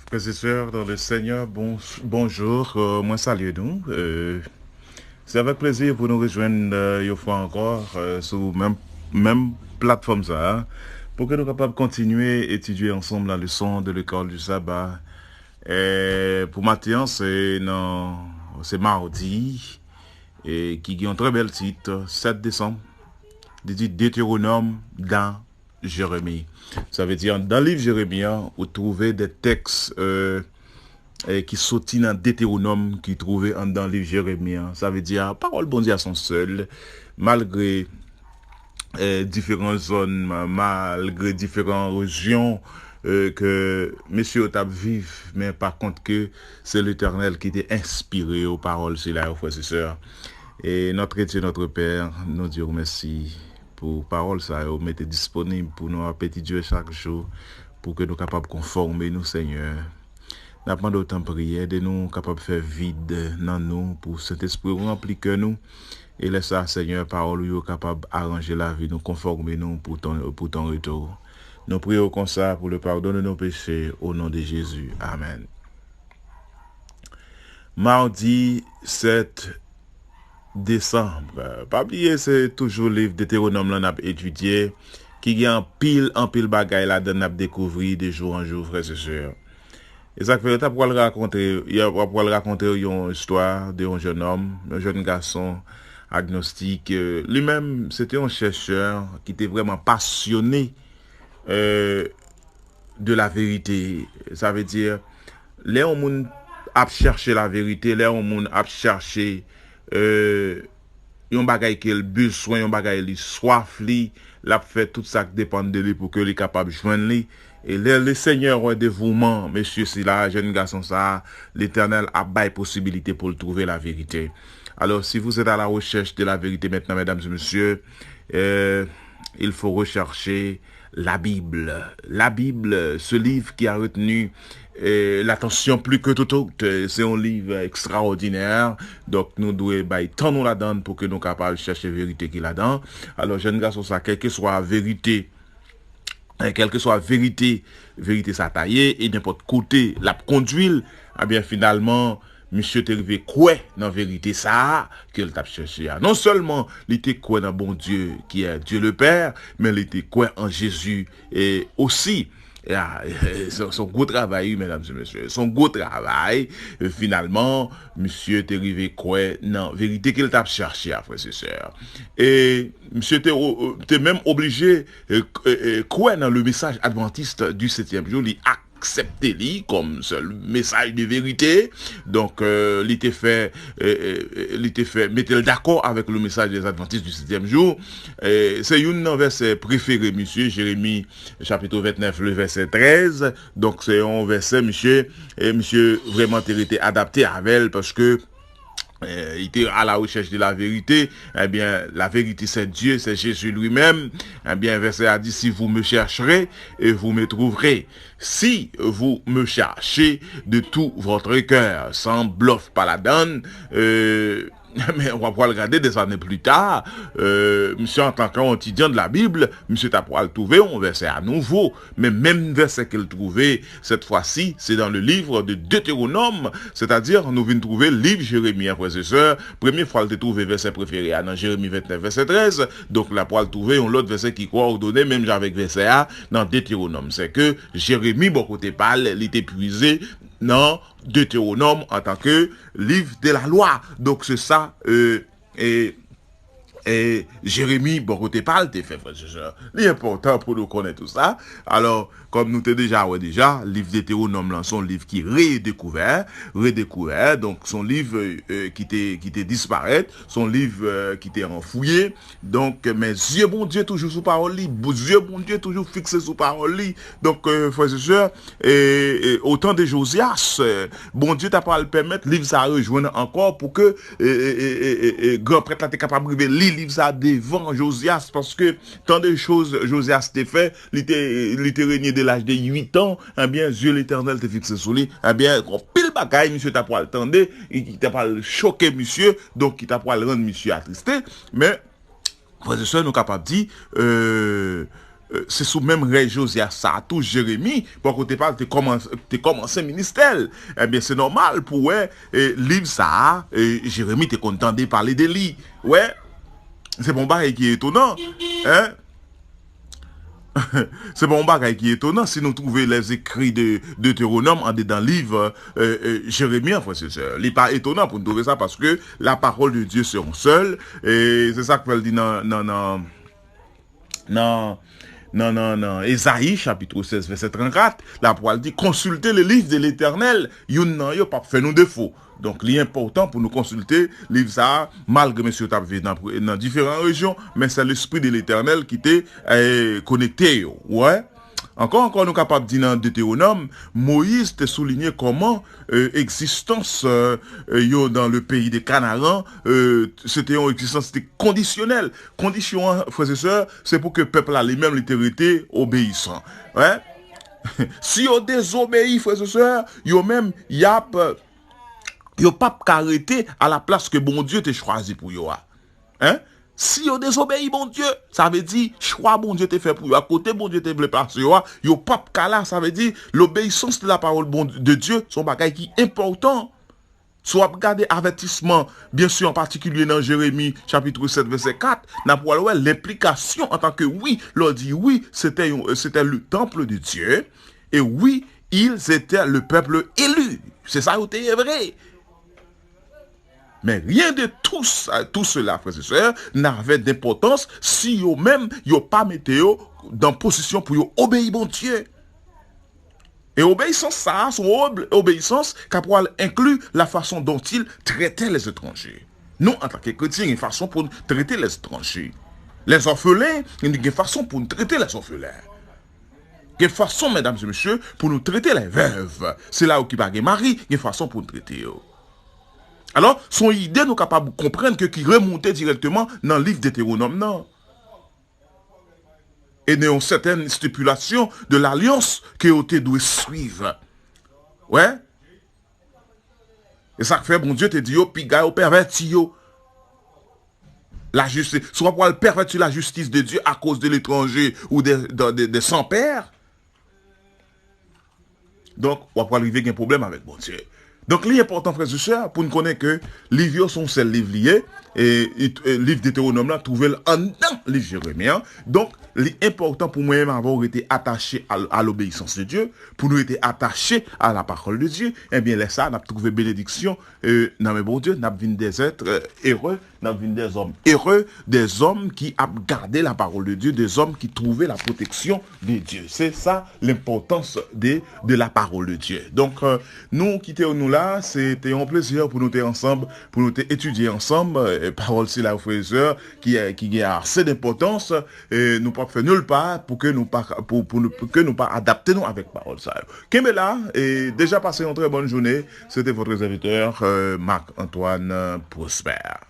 Frères et sœurs dans le Seigneur, bonjour, moi salut nous. C'est avec plaisir pour nous rejoindre une fois encore sur même plateforme ça, hein, pour que nous soyons capables de continuer à étudier ensemble la leçon de l'école du sabbat. Et pour matin, c'est mardi, et qui a un très bel titre, 7 décembre, dit Deutéronome dans Jérémie. Ça veut dire, dans le livre Jérémie, vous trouvez des textes qui sortit dans Deutéronome, qui trouvait dans le livre Jérémie. Ça veut dire, parole bon Dieu à son seul, malgré différentes zones, malgré différentes régions que messieurs tap vivent, mais par contre que c'est l'Éternel qui était inspiré aux paroles, c'est là, frères et sœurs. Et notre Dieu, notre Père, nous disons merci pour paroles ça, vous mettez disponible pour nous, petit Dieu, chaque jour, pour que nous soyons capables de conformer nous, Seigneur. Nous demandons autant de prière, de nous capables de faire vide dans nous, pour cet esprit rempli que nous. Et laisse ça, Seigneur, parole, nous capable d'arranger la vie, nous conformer nous pour ton retour. Nous prions comme ça pour le pardon de nos péchés, au nom de Jésus. Amen. Mardi 7 décembre. Pas oublier, c'est toujours le livre Deutéronome là, n'a étudié, qui a en pile bagaille là, n'a découvert de jour en jour, frères et sœurs. Et ça fait, pour le raconter, une histoire d'un jeune homme, un jeune garçon agnostique. Lui-même, c'était un chercheur qui était vraiment passionné de la vérité. Ça veut dire, les gens a cherché la vérité, les gens a cherché yon bagay qui le besoin, yon bagay li soif li, l'a fait tout ça qui dépend de lui pour que lui capable de joindre lui. Et le Seigneur a un dévouement, monsieur, si là, jeune garçon ça, l'Éternel a bail possibilité pour le trouver la vérité. Alors, si vous êtes à la recherche de la vérité maintenant, mesdames et messieurs, il faut rechercher la Bible. La Bible, ce livre qui a retenu l'attention plus que tout autre, c'est un livre extraordinaire. Donc, nous devons tant nous la donne pour que nous capables de chercher la vérité qu'il a dedans. Alors, jeune garçon, ça, quelle que soit la vérité, vérité ça taillé, et n'importe côté, la conduire, eh bien, finalement, monsieur t'est arrivé quoi dans vérité ça que le t'a cherché. Non seulement il était quoi dans bon Dieu qui est Dieu le Père, mais il était quoi en Jésus et aussi son gros travail, mesdames et messieurs, son gros travail, finalement, monsieur t'est arrivé quoi non vérité qu'il t'a cherché, frères et sœurs. Et monsieur t'es même obligé quoi dans le message adventiste du 7e jour, accepter lui comme seul message de vérité. Donc il était fait mettez-le d'accord avec le message des adventistes du 7e jour. C'est un verset préféré, monsieur, Jérémie chapitre 29 le verset 13. Donc c'est un verset, monsieur, et monsieur vraiment été adapté à elle parce que il était à la recherche de la vérité. Eh bien, la vérité c'est Dieu, c'est Jésus lui-même. Eh bien, verset a dit, si vous me chercherez, et vous me trouverez. Si vous me cherchez de tout votre cœur, sans bluff pas la donne, mais on va pouvoir le regarder des années plus tard. Monsieur, en tant qu'étudiant de la Bible, monsieur t'a pouvoir le trouver un verset à nouveau. Mais même verset qu'il trouvait, cette fois-ci, c'est dans le livre de Deutéronome. C'est-à-dire, nous venons trouver le livre Jérémie, frères et sœurs. Première fois, il a trouvé verset préféré dans Jérémie 29, verset 13. Donc, là, pour le trouver, un autre verset qui coordonnait, même avec verset A, dans Deutéronome. C'est que Jérémie, bon côté parle, il est épuisé dans Deutéronome en tant que livre de la loi. Donc c'est ça, et Jérémie, bon côté parle, t'es fait, frère, c'est important pour nous connaître tout ça. Alors, comme nous t'es déjà, livre Deutéronome, là, son livre qui redécouvert, donc son livre qui t'est disparu, son livre qui t'est enfouillé. Donc, mes yeux, bon Dieu, toujours sous parole, yeux, bon Dieu, toujours fixé sous parole. Donc, frères et sœurs, et autant de Josias, bon Dieu t'a pas à le permettre, livre ça rejoindre encore pour que grand prêtre là t'es capable de lire livre ça devant Josias parce que tant de choses Josias t'a fait, il était régné de l'âge de 8 ans, eh bien Dieu l'Éternel t'a fixé sur lui, eh bien pile bagaille monsieur t'a pas le tendre, il t'a pas le choquer monsieur, donc il t'a pas le rendre monsieur attristé, mais frères et sœurs nous capable de dire c'est sous même règle Josias ça tout Jérémie pour côté pas t'es commencé ministère. Eh bien c'est normal pour ouais livre ça Jérémie t'es content de parler de lui. Ouais, c'est bon bagage qui est étonnant. Hein? C'est bon bagage qui est étonnant si nous trouvons les écrits de Deutéronome en dedans livre Jérémie, frère et sœur. Il n'est pas étonnant pour nous trouver ça parce que la parole de Dieu sera seule et c'est ça qu'elle dit non, Ésaïe, chapitre 16, verset 34, la parole dit, consultez le livre de l'Éternel, yon nan yo pas fait nous défaut. Donc, l'important pour nous consulter, livre ça, malgré monsieur t'a vu dans différentes régions, mais c'est l'esprit de l'Éternel qui t'est connecté, ouais. Encore nous capables de dire dans Deutéronome, Moïse t'a souligné comment existence dans le pays des Canaan, c'était une existence conditionnelle. Condition, frères et sœurs, c'est pour que le peuple a les mêmes littérités obéissants. Ouais? Si on désobéit, frères et sœurs, yo même yo pas arrêté à la place que bon Dieu t'a choisi pour yo. Hein? Si yo désobéit bon Dieu, ça veut dire choix bon Dieu t'a fait pour yo. À côté bon Dieu t'a voulu placer yo pas là, ça veut dire l'obéissance de la parole de Dieu, son bagage qui est important. Soit regarder avertissement, bien sûr en particulier dans Jérémie chapitre 7 verset 4, n'a pas l'implication en tant que oui, l'on dit oui, c'était le temple de Dieu et oui, ils étaient le peuple élu. C'est ça qui est vrai. Mais rien de tout cela, frères et sœurs, n'avait d'importance si eux-mêmes, ils pas météo dans position pour obéir bon Dieu. Et obéissance, ça, son obéissance, qu'après inclut la façon dont il traitait les étrangers. Nous, en tant que chrétiens, il y a une façon pour nous traiter les étrangers. Les orphelins, il y a une façon pour nous traiter les orphelins. Il y a une façon, mesdames et messieurs, pour nous traiter les veuves. C'est là où il y a un mari, il y a une façon pour nous traiter. Alors, son idée, nous sommes capables de comprendre que qui remontait directement dans le livre d'Hétéronome, non. Et dans certaines stipulations de l'alliance que vous doit suivre. Ouais. Et ça fait, bon Dieu te dit, yo, piga, yo, perverti, yo. La justice, soit pour pervertir la justice de Dieu à cause de l'étranger ou des sans-pères. Donc, on va arriver à un problème avec bon Dieu. Donc, l'important, frères et sœurs, pour nous connaître que les livres sont celles livres liés, et le livre d'Hétéronome là, trouvé en dedans le livre Jérémie. Donc, l'important pour moi-même avoir été attaché à l'obéissance de Dieu, pour nous être attachés à la parole de Dieu, eh bien, là, ça, on a trouvé bénédiction dans mes bons Dieu, on a vu des êtres heureux, on a vu des hommes heureux, des hommes qui ont gardé la parole de Dieu, des hommes qui trouvaient la protection de Dieu. C'est ça l'importance de la parole de Dieu. Donc, nous quittons-nous là, c'était un plaisir pour nous être ensemble, pour nous étudier ensemble, parole c'est la frère et sœur, qui a assez d'importance, et nous pas faire nulle part pour que nous pas adapter nous avec parole ça. Kemela, et déjà passé une très bonne journée, c'était votre serviteur Marc-Antoine Prosper.